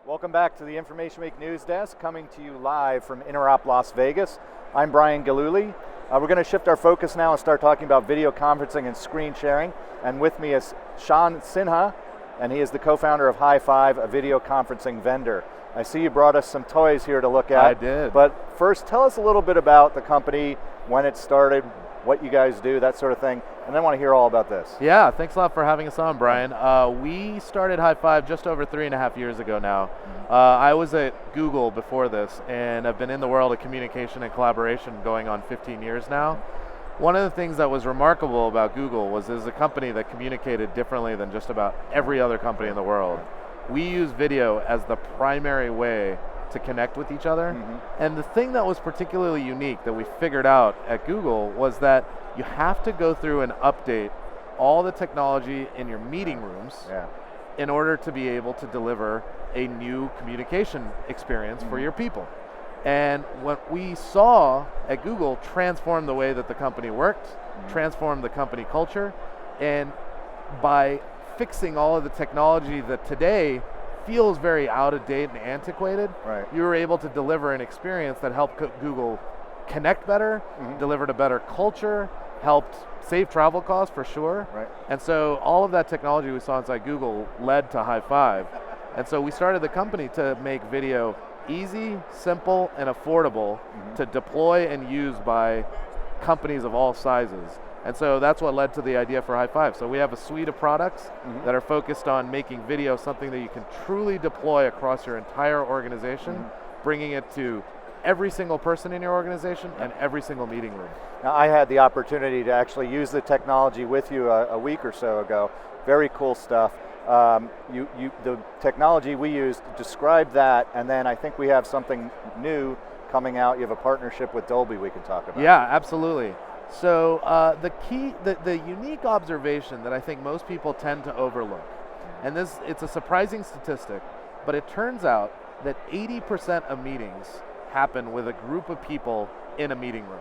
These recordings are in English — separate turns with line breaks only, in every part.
Welcome back to the Information Week News Desk, coming to you live from Interop Las Vegas. I'm Brian Gillooly. We're going to shift our focus now and start talking about video conferencing and screen sharing. And with me is Shan Sinha, and he is the co-founder of Highfive, a video conferencing vendor. I see you brought us some toys here to look at.
I did.
But first, tell us a little bit about the company, when it started, what you guys do, that sort of thing, and then I want to hear all about this.
Yeah, thanks a lot for having us on, Brian. We started Highfive just over 3.5 years ago now. I was at Google before this, and I've been in the world of communication and collaboration going on 15 years now. One of the things that was remarkable about Google was it was a company that communicated differently than just about every other company in the world. We use video as the primary way to connect with each other. And the thing that was particularly unique that we figured out at Google was that you have to go through and update all the technology in your meeting rooms in order to be able to deliver a new communication experience for your people. And what we saw at Google transformed the way that the company worked, transformed the company culture, and by fixing all of the technology that today feels very out of date and antiquated, you were able to deliver an experience that helped Google connect better, delivered a better culture, helped save travel costs for sure. And so all of that technology we saw inside Google led to Highfive. And so we started the company to make video easy, simple, and affordable to deploy and use by companies of all sizes. And so that's what led to the idea for Highfive. So we have a suite of products that are focused on making video something that you can truly deploy across your entire organization, bringing it to every single person in your organization and every single meeting room.
Now, I had the opportunity to actually use the technology with you a week or so ago. Very cool stuff. The technology we used, describe that, and then I think we have something new coming out. You have a partnership with Dolby we can talk about.
Yeah, absolutely. So the unique observation that I think most people tend to overlook, and it's a surprising statistic, but it turns out that 80% of meetings happen with a group of people in a meeting room.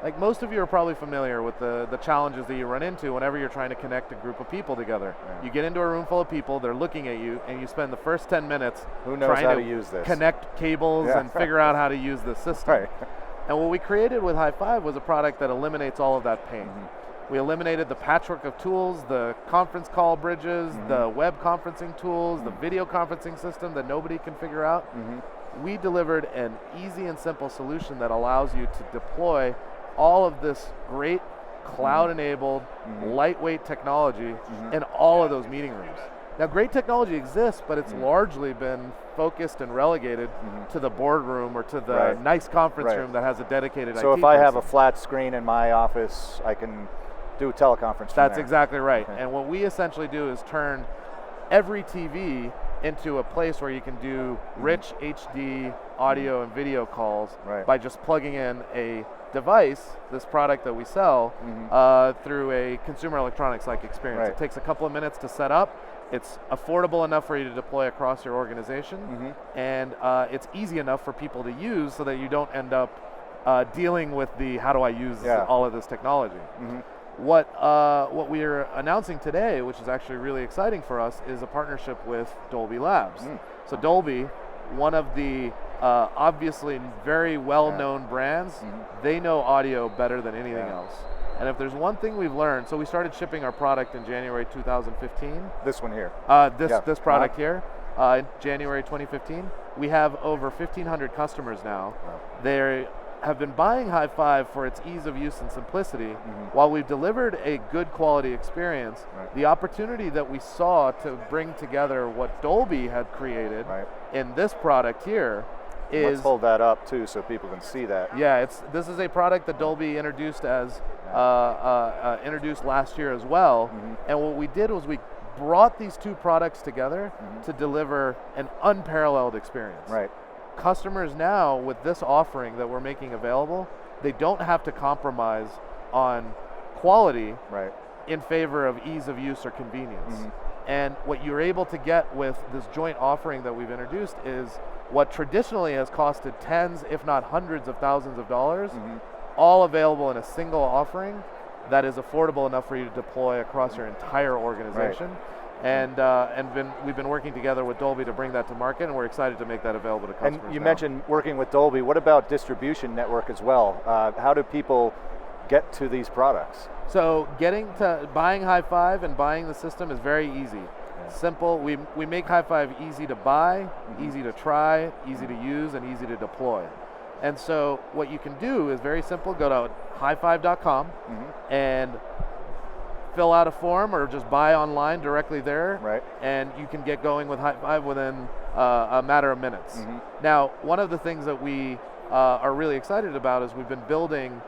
Like most of you are probably familiar with the challenges that you run into whenever you're trying to connect a group of people together. You get into a room full of people, they're looking at you, and you spend the first 10 minutes trying to
use this,
connect cables and figure out how to use the system. And what we created with Highfive was a product that eliminates all of that pain. We eliminated the patchwork of tools, the conference call bridges, the web conferencing tools, the video conferencing system that nobody can figure out. We delivered an easy and simple solution that allows you to deploy all of this great cloud-enabled, lightweight technology in all of those meeting rooms. Now, great technology exists, but it's largely been focused and relegated to the boardroom or to the nice conference room that has a dedicated IT
So if I have
person.
a flat screen in my office, I can do a teleconference from
That's
there.
exactly right. And what we essentially do is turn every TV into a place where you can do rich HD audio and video calls by just plugging in a device, this product that we sell, through a consumer electronics-like experience. It takes a couple of minutes to set up. It's affordable enough for you to deploy across your organization, and it's easy enough for people to use so that you don't end up dealing with the how do I use all of this technology. What we are announcing today, which is actually really exciting for us, is a partnership with Dolby Labs. So Dolby, one of the obviously very well-known brands, they know audio better than anything else. And if there's one thing we've learned, so we started shipping our product in January 2015.
This one here.
This product here, in January 2015. We have over 1,500 customers now. They have been buying Highfive for its ease of use and simplicity. While we've delivered a good quality experience, the opportunity that we saw to bring together what Dolby had created in this product here is...
Let's hold that up too so people can see that.
Yeah, this is a product that Dolby introduced as introduced last year as well. And what we did was we brought these two products together to deliver an unparalleled experience. Customers now, with this offering that we're making available, they don't have to compromise on quality in favor of ease of use or convenience. And what you're able to get with this joint offering that we've introduced is what traditionally has costed tens, if not hundreds of thousands of dollars, all available in a single offering that is affordable enough for you to deploy across your entire organization. And we've been working together with Dolby to bring that to market, and we're excited to make that available to customers.
And you mentioned working with Dolby. What about distribution network as well? How do people get to these products?
So buying Highfive and buying the system is very easy. Yeah. Simple. We make Highfive easy to buy, easy to try, easy to use, and easy to deploy. And so what you can do is very simple. Go to highfive.com and fill out a form, or just buy online directly there, and you can get going with Highfive within a matter of minutes. Now, one of the things that we are really excited about is we've been building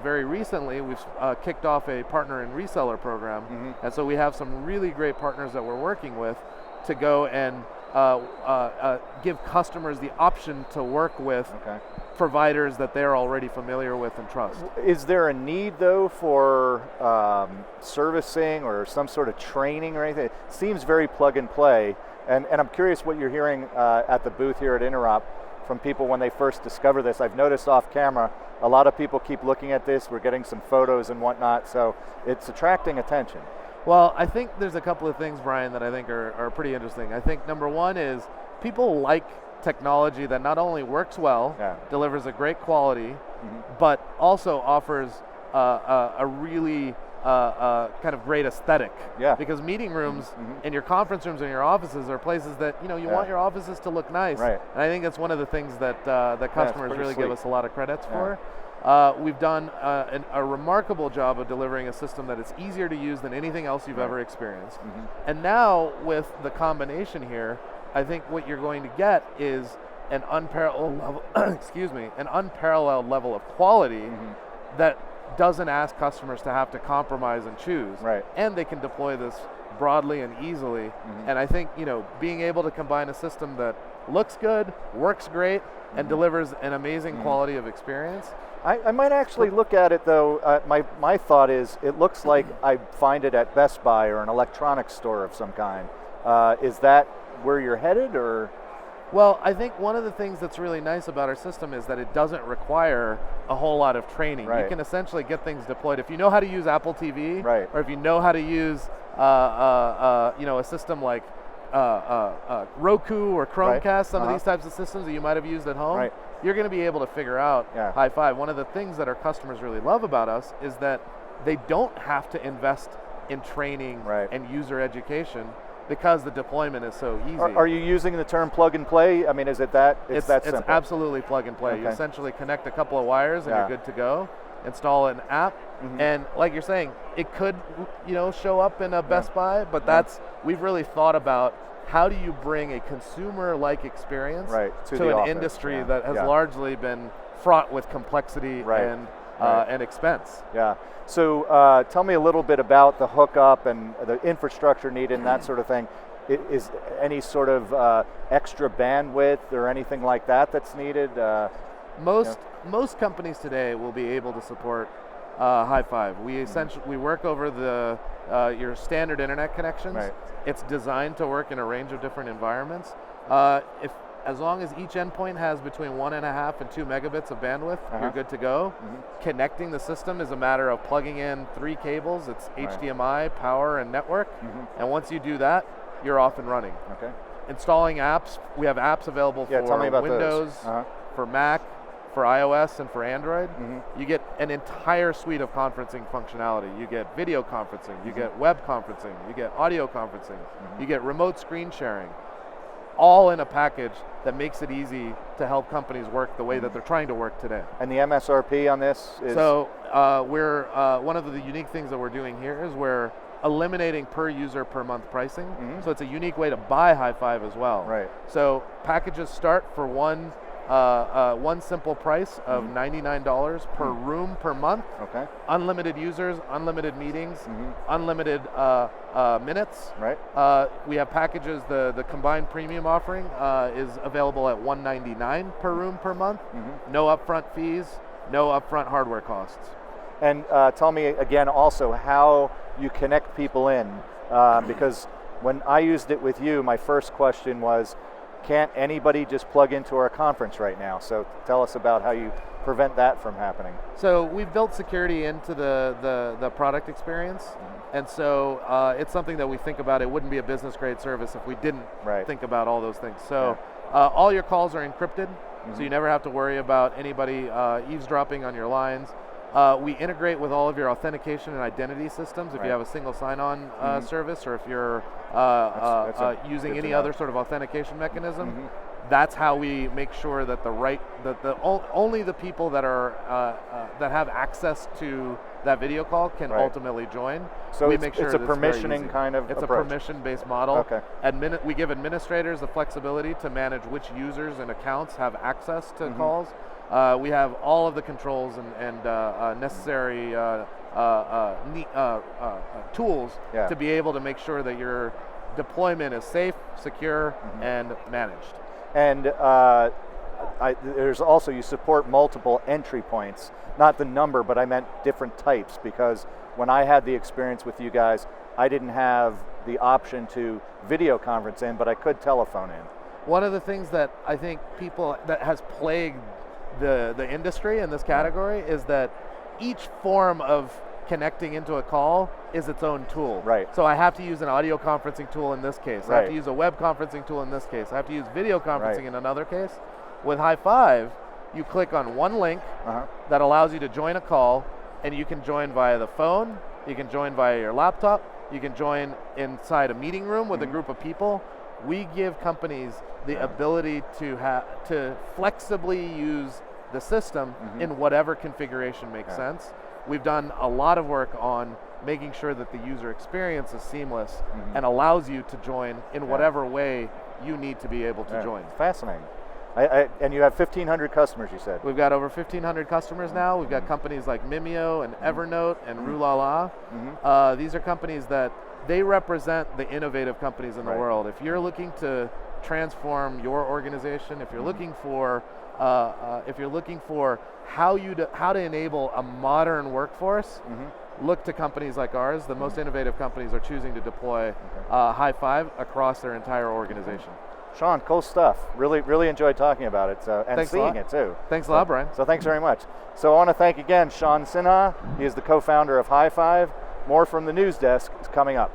very recently, we've kicked off a partner and reseller program, and so we have some really great partners that we're working with to go and give customers the option to work with providers that they're already familiar with and trust.
Is there a need though for servicing or some sort of training or anything? It seems very plug and play, and I'm curious what you're hearing at the booth here at Interop from people when they first discover this. I've noticed off camera, a lot of people keep looking at this, we're getting some photos and whatnot, so it's attracting attention.
Well, I think there's a couple of things, Brian, that I think are pretty interesting. I think number one is people like technology that not only works well, delivers a great quality, but also offers a really kind of great aesthetic. Because meeting rooms and your conference rooms and your offices are places that you want your offices to look nice. And I think that's one of the things that customers really give us a lot of credits for. We've done a remarkable job of delivering a system that is easier to use than anything else you've ever experienced. And now with the combination here, I think what you're going to get is an unparalleled level, an unparalleled level of quality that doesn't ask customers to have to compromise and choose. And they can deploy this broadly and easily. And I think being able to combine a system that looks good, works great, and delivers an amazing quality of experience.
I might actually look at it though, my thought is it looks like I find it at Best Buy or an electronics store of some kind. Is that where you're headed, or?
Well, I think one of the things that's really nice about our system is that it doesn't require a whole lot of training. You can essentially get things deployed. If you know how to use Apple TV, or if you know how to use a system like Roku or Chromecast, some of these types of systems that you might have used at home, you're going to be able to figure out Highfive. One of the things that our customers really love about us is that they don't have to invest in training and user education, because the deployment is so easy.
Are you using the term plug and play? I mean, is it that? It's that simple?
It's absolutely plug and play. You essentially connect a couple of wires and you're good to go. Install an app, and like you're saying, it could show up in a Best Buy, but we've really thought about how do you bring a consumer-like experience to an industry that has largely been fraught with complexity and expense.
So tell me a little bit about the hookup and the infrastructure needed and that sort of thing. Is any sort of extra bandwidth or anything like that that's needed?
Most companies today will be able to support Highfive. We work over your standard internet connections. It's designed to work in a range of different environments. As long as each endpoint has between 1.5 and 2 megabits of bandwidth, you're good to go. Connecting the system is a matter of plugging in 3 cables. It's HDMI, power, and network. And once you do that, you're off and running. Installing apps. We have apps available for Windows, for Mac, for iOS, and for Android. You get an entire suite of conferencing functionality. You get video conferencing, you get web conferencing, you get audio conferencing, you get remote screen sharing, all in a package that makes it easy to help companies work the way that they're trying to work today.
And the MSRP on this is?
So we're one of the unique things that we're doing here is we're eliminating per user per month pricing. So it's a unique way to buy Highfive as well. So packages start for one simple price of $99 per room per month. Unlimited users, unlimited meetings, unlimited minutes. We have packages. The combined premium offering is available at $199 per room per month. No upfront fees, no upfront hardware costs.
And tell me again also how you connect people in, because when I used it with you, my first question was, can't anybody just plug into our conference right now? So tell us about how you prevent that from happening.
So we've built security into the product experience, and so it's something that we think about. It wouldn't be a business grade service if we didn't think about all those things. So all your calls are encrypted, so you never have to worry about anybody eavesdropping on your lines. We integrate with all of your authentication and identity systems if you have a single sign-on service, or if you're using any other sort of authentication mechanism. That's how we make sure that only the people that are that have access to that video call can ultimately join.
So
we make sure
it's a permissioning kind of approach.
It's a permission-based model.
Okay.
We give administrators the flexibility to manage which users and accounts have access to calls. We have all of the controls and necessary tools to be able to make sure that your deployment is safe, secure, and managed.
And there's also, you support multiple entry points, not the number, but I meant different types, because when I had the experience with you guys, I didn't have the option to video conference in, but I could telephone in.
One of the things that I think that has plagued the industry in this category is that each form of connecting into a call is its own tool.
Right.
So I have to use an audio conferencing tool in this case. I have to use a web conferencing tool in this case. I have to use video conferencing in another case. With Highfive, you click on one link that allows you to join a call, and you can join via the phone, you can join via your laptop, you can join inside a meeting room with a group of people. We give companies the ability to flexibly use the system in whatever configuration makes sense. We've done a lot of work on making sure that the user experience is seamless and allows you to join in whatever way you need to be able to join.
Fascinating. And you have 1,500 customers, you said?
We've got over 1,500 customers now. We've got companies like Mimeo and Evernote and Rulala. These are companies that they represent the innovative companies in the world. If you're looking to transform your organization, if you're looking for how to enable a modern workforce, look to companies like ours. The most innovative companies are choosing to deploy Highfive across their entire organization.
Shan, cool stuff. Really enjoyed talking about it, and seeing it too.
Thanks a lot, Brian.
So thanks very much. So I want to thank again Shan Sinha. He is the co-founder of Highfive. More from the news desk is coming up.